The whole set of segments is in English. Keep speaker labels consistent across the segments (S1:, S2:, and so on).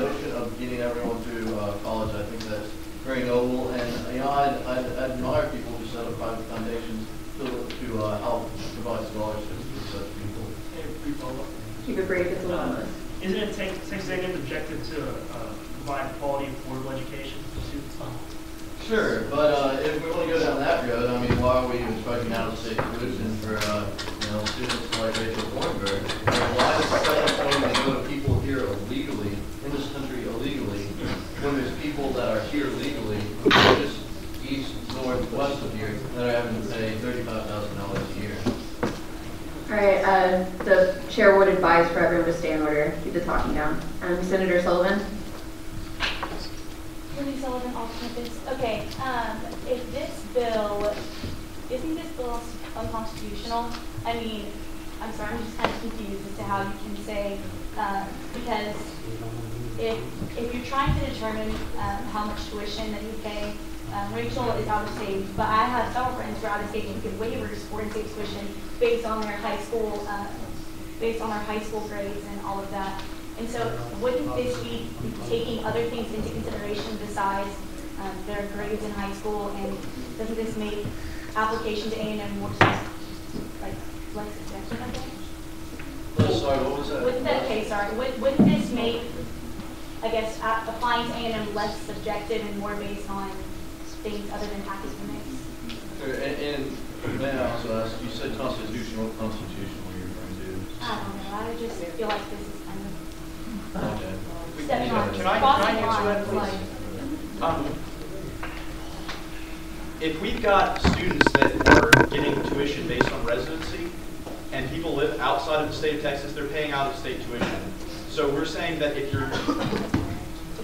S1: notion of getting everyone through college. I think that's very noble, and I admire people who set up private foundations to help provide scholarships for such people.
S2: Keep it brief. It's a long list.
S3: Isn't it Texas A&M's objective to provide quality, affordable education for students?
S1: Sure, but if we want to go down that road, I mean, why are we even striking out a state tuition for students like Rachel Thornburg? Why is the second point to go to people here illegally, in this country illegally, when there's people that are here legally, just east, north, west of here, that are having to pay $35,000 a year?
S2: All right, the chair would advise for everyone to stay in order, keep the talking down. Senator Sullivan.
S4: Wendy Sullivan, alternate. Okay, if this bill, isn't this bill unconstitutional? I mean, I'm sorry, I'm just kind of confused as to how you can say, because if you're trying to determine how much tuition that you pay, Rachel is out of state, but I have several friends who are out of state and get waivers for in-state tuition based on their high school, grades and all of that. And so, wouldn't this be taking other things into consideration besides their grades in high school? And doesn't this make application to A&M more less subjective? I guess.
S1: Sorry, what was that?
S4: Wouldn't this make, I guess, applying to A&M less subjective and more based on things other than academics?
S1: Sure, and may I also ask, you said constitutional. What constitution were you referring to?
S4: I don't know. I just feel like this is kind of
S1: Okay.
S4: stepping on
S5: Can I
S4: crossing
S5: answer that,
S4: lines.
S5: please? If we've got students that are getting tuition based on residency, and people live outside of the state of Texas, they're paying out-of-state tuition. So we're saying that if you're...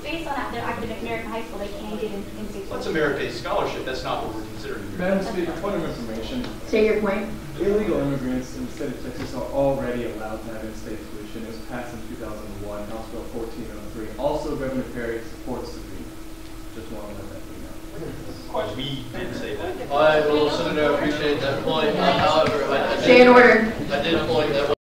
S4: Based on their academic merit in high school, they can get in-state tuition.
S5: That's a merit-based scholarship. That's not what we're considering here.
S6: Madam Speaker, point of information.
S2: State your point.
S6: Illegal immigrants in the state of Texas are already allowed to have in-state tuition. It was passed in 2001, House Bill 1403. Also, Governor Perry supports the agreement. Just want to let that be known.
S5: Of course, we didn't say that.
S1: All right, well, Senator, I appreciate that point. However,
S2: Stay in order.
S1: I did point that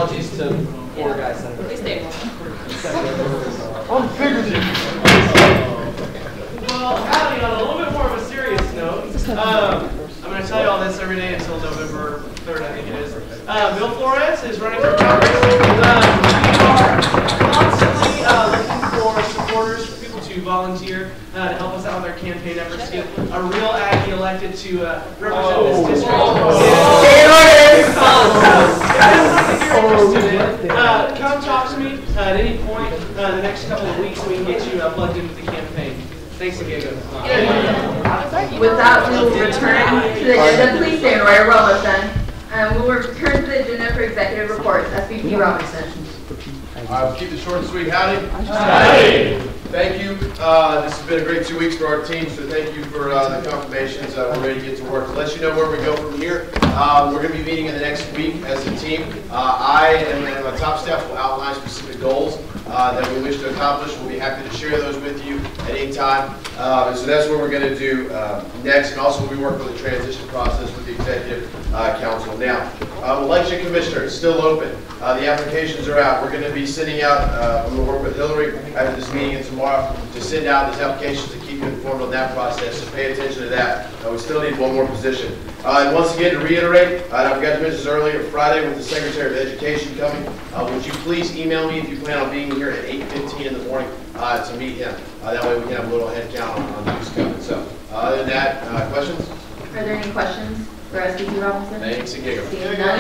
S7: Apologies to poor guy Senator.
S8: Please stay.
S9: Well, howdy, on a little bit more of a serious note, I'm going to tell you all this every day until November 3rd, I think it is. Bill Flores is running for Congress. We are constantly looking for supporters, for people to volunteer to help us out with our campaign efforts to get a real Aggie elected to represent this district. Come talk to me at any point the next couple of weeks. We can get you plugged into the campaign. Thanks again.
S2: With that, we will return to the agenda. Please stand where we're almost done. We'll return to the agenda for executive reports. SVP Robinson.
S10: We'll keep it short and sweet. Howdy. Howdy. Thank you. This has been a great 2 weeks for our team, so thank you for the confirmations. We're ready to get to work. To let you know where we go from here, we're going to be meeting in the next week as a team. I and my top staff will outline specific goals that we wish to accomplish. We'll be happy to share those with you at any time. And so that's what we're going to do next. And also we work with the transition process with the Executive Council. Now, election commissioner is still open. The applications are out. We're going to be sending out, we'll work with Hillary after this meeting and tomorrow to send out these applications to keep you informed on that process. So pay attention to that. We still need one more position. And once again, to reiterate, and I forgot to mention this earlier, Friday with the Secretary of Education coming, would you please email me if you plan on being here at 8:15 in the morning to meet him. That way we can have a little head count on who's coming. So other than that, questions?
S2: Are there any questions for SVP Robinson?
S10: Thanks and giggle.
S2: Seeing none.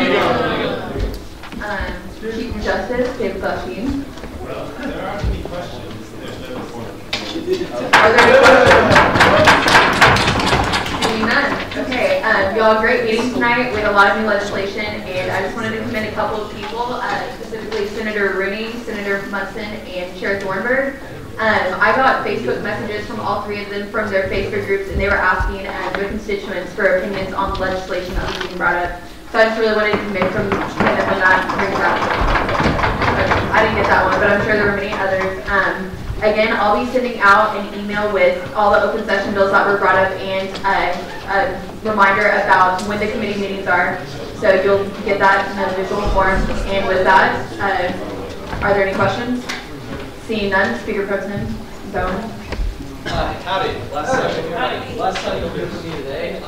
S2: Chief Justice David Blusheen.
S11: Well, there aren't any questions. There's no report.
S2: Are there any questions? Seeing none. Okay, y'all, great meeting tonight with a lot of new legislation, and I just wanted to commend a couple of people, specifically Senator Rooney, Senator Munson, and Chair Thornburg. I got Facebook messages from all three of them from their Facebook groups, and they were asking their constituents for opinions on the legislation that was being brought up. So I just really wanted to commend them when that brings up. I didn't get that one, but I'm sure there were many others. Again, I'll be sending out an email with all the open session bills that were brought up and a reminder about when the committee meetings are. So you'll get that in a visual form. And with that, are there any questions? Seeing none, Speaker Pro Tem Bowen.
S7: Howdy. Last time you'll hear from me today.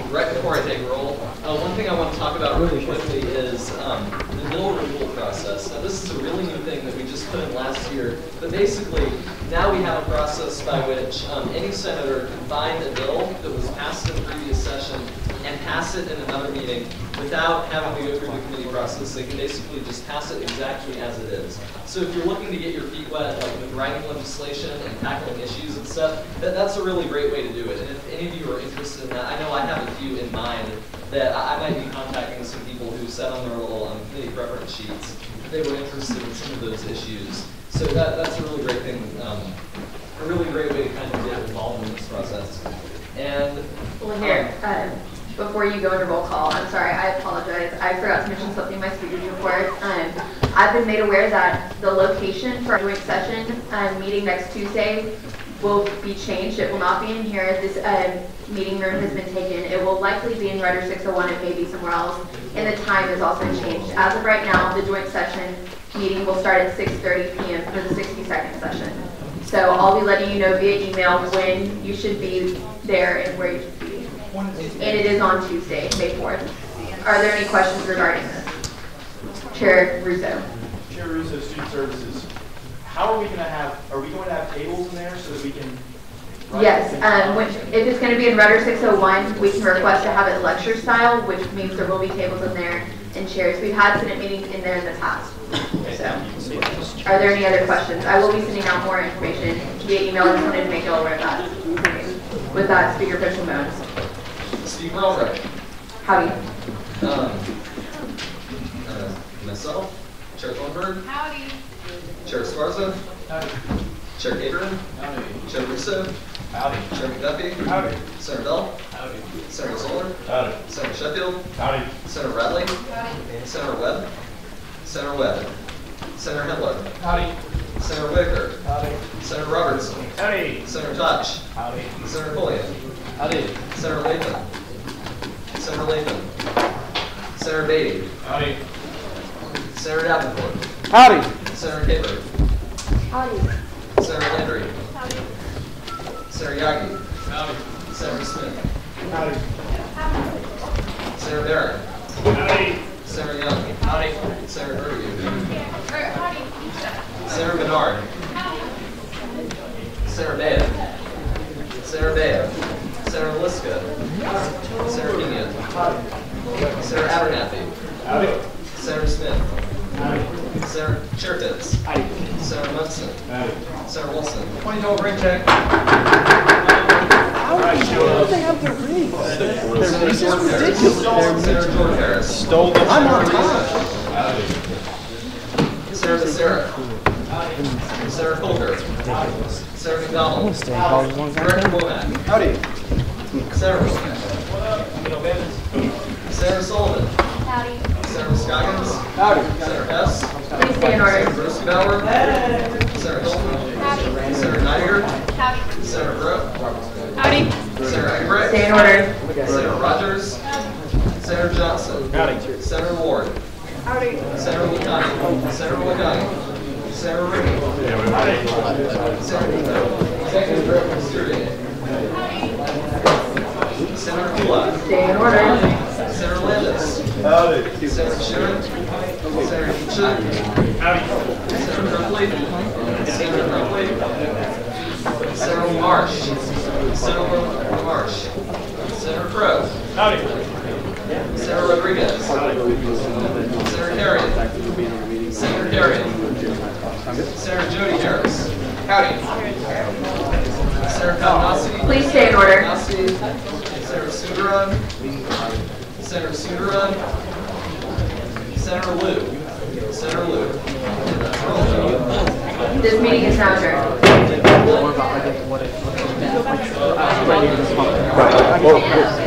S7: Right before I take roll, one thing I want to talk about really quickly is the bill renewal process. Now, this is a really new thing that we just put in last year, but basically now we have a process by which any senator can find a bill that was passed in the previous session and pass it in another meeting without having to go through the committee process. They can basically just pass it exactly as it is. So if you're looking to get your feet wet, like with writing legislation and tackling issues and stuff, that's a really great way to do it. And if any of you are interested in that, I know I have a few in mind that I might be contacting some people who said on their little committee preference sheets that they were interested in some of those issues. So that's a really great thing, a really great way to kind of get involved in this process. And
S2: well, here, before you go into roll call, I'm sorry, I apologize. I forgot to mention something in my speaker's report. I've been made aware that the location for our joint session meeting next Tuesday will be changed. It will not be in here. This meeting room has been taken. It will likely be in Rudder 601 and maybe somewhere else. And the time is also changed. As of right now, the joint session meeting will start at 6:30 p.m. for the 60-second session. So I'll be letting you know via email when you should be there and where you should be. And it is on Tuesday, May 4th. Are there any questions regarding this? Chair Russo.
S5: Chair Russo, Student Services. How are we going to have, are we going to have tables in there so that we can?
S2: Yes, if it's going to be in Rudder 601, we can request to have it lecture style, which means there will be tables in there and chairs. We've had Senate meetings in there in the past. So, are there any other questions? I will be sending out more information via email. I just wanted to make you all aware of that. With that, Speaker Pro Tem Bowen.
S7: Steve Rollright.
S2: Howdy.
S7: Myself, Chair Thornburg.
S8: Howdy.
S7: Chair Sparza.
S11: Howdy.
S7: Chair Gabriel.
S11: Howdy.
S7: Chair Russo.
S11: Howdy.
S7: Chair McDuffie.
S11: Howdy.
S7: Senator Bell.
S11: Howdy.
S7: Senator Zoller.
S11: Howdy.
S7: Senator Sheffield.
S11: Howdy.
S7: Senator Bradley.
S8: Howdy.
S7: Senator Webb. Senator Webb. Senator Hitler.
S11: Howdy.
S7: Senator Whitaker.
S11: Howdy.
S7: Senator Robertson.
S11: Howdy.
S7: Senator Touch.
S11: Howdy.
S7: Senator Pulliam.
S11: Howdy.
S7: Senator Latham. Senator Latham. Senator Beatty.
S11: Howdy.
S7: Sarah Davenport.
S8: Howdy.
S7: Sarah Gibbard.
S4: Howdy.
S7: Sarah Landry.
S4: Howdy.
S7: Sarah Yagi. Howdy. Sarah Smith.
S3: Howdy.
S7: Sarah Barrett.
S3: Howdy.
S7: Sarah Young. Howdy. Sarah Berge. Sarah Menard. Sarah Bayer. Sarah Bayer. Sarah Liska. Sarah Kenyon. Sarah Abernathy.
S3: Howdy.
S7: Sarah Smith. Sarah Cherkins. Sarah Munson. Sarah Wilson. 2012 ring check. Sarah George Harris.
S8: Stole them. I'm on time.
S7: Sarah Becerra. Sarah Colker. Sarah McDonald. Greg Womack.
S8: Howdy.
S7: Sarah Womack. Sarah Sullivan.
S4: Howdy.
S7: Sarah Scoggins.
S8: Howdy.
S7: Sarah Hess.
S2: Please stay in order.
S7: Sarah Bruce Bauer. Sarah Hilton. Sarah Neiger.
S4: Howdy.
S7: Sarah Brooke.
S4: Howdy.
S7: Sarah Egbert.
S2: Stay in order.
S7: Sarah Rogers. Sarah Johnson. Sarah Ward.
S4: Howdy.
S7: Sarah Lugani. Sarah Lugani. Sarah Ricky. Sarah Nico. Executive Director Stewart. Sarah Kula.
S2: Stay in order.
S7: Sarah Landis. Sarah Sharon. Sarah Nietzsche. Sarah Crumpley. Sarah Crumpley. Sarah Marsh. Sarah Marsh. Sarah Crow. Sarah Rodriguez. Sarah Carrion. Sarah Carrion. Sarah Jody Harris. Howdy. Sarah Kalnasi.
S2: Please stay in order.
S7: Sarah Sudaran. Senator Sudaran. Senator Liu. Senator Liu.
S2: This meeting is now adjourned.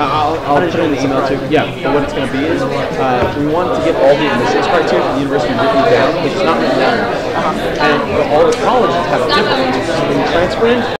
S8: I'll put it in the email too. Yeah, but what it's going to be is we want to get all the admissions criteria for the university written down, which is not written down. And all the colleges have different. So when you transfer in,